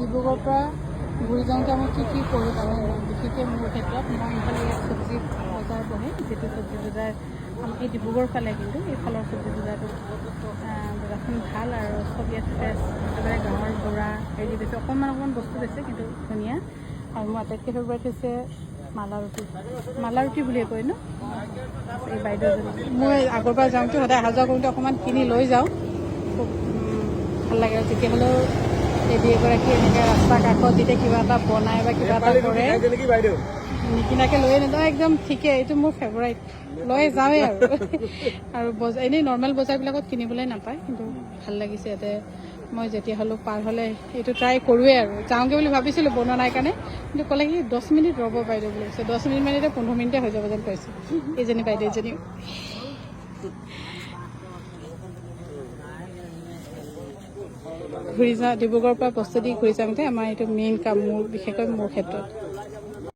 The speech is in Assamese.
ডিব্ৰুগড়ৰ পৰা ঘূৰি যাওঁতে মই কি কৰোঁ তাৰমানে বিশেষকৈ মোৰ ক্ষেত্ৰত মই এইফালে ইয়াত চব্জি বজাৰ বহে, যিটো চব্জি বজাৰ আমাৰ এই ডিব্ৰুগড় ফালে, কিন্তু এইফালৰ চব্জি বজাৰখন ভাল আৰু চব ইয়াত ফ্ৰেছ, একেবাৰে গাঁৱৰ বৰা হেৰি বেছি, অকণমান বস্তু বেছে, কিন্তু ধুনীয়া। আৰু মোৰ আটাইতকৈ ফেভৰেট হৈছে মালা ৰুটি বুলিয়ে কয় ন, এই বাইদেউজনী। মই আগৰ পৰা যাওঁতে সদায় অহা যোৱা কৰোঁতে অকণমান কিনি লৈ যাওঁ, খুব ভাল লাগে। আৰু তেতিয়াহ'লেও দেৱী এগৰাকী এনেকৈ ৰাস্তাৰ কাষত যেতিয়া কিবা এটা বনাই বা কিবা এটা কৰে নিকিনাকৈ লৈয়ে নাযাওঁ, একদম ঠিকে, এইটো মোৰ ফেভৰাইট, লৈ যাওঁৱেই আৰু বজাৰ এনেই নৰ্মেল বজাৰবিলাকত কিনিবলৈ নাপায়, কিন্তু ভাল লাগিছে ইয়াতে। মই যেতিয়া হ'লেও পাৰ হ'লে এইটো ট্ৰাই কৰোঁৱেই আৰু যাওঁগৈ বুলি ভাবিছিলোঁ বনোৱা নাই কাৰণে, কিন্তু ক'লে কি 10 মিনিট ৰ'ব বাইদেউ বুলি কৈছে। 10 মিনিট মানে এতিয়া 15 মিনিটে হৈ যাব যেন পাইছোঁ এইজনী বাইদেউ এজনী। ঘূৰি যাওঁ ডিব্ৰুগড়ৰ পৰা বস্তু দি ঘূৰি যাওঁতে আমাৰ এইটো মেইন কাম, মোৰ বিশেষকৈ মোৰ ক্ষেত্ৰত।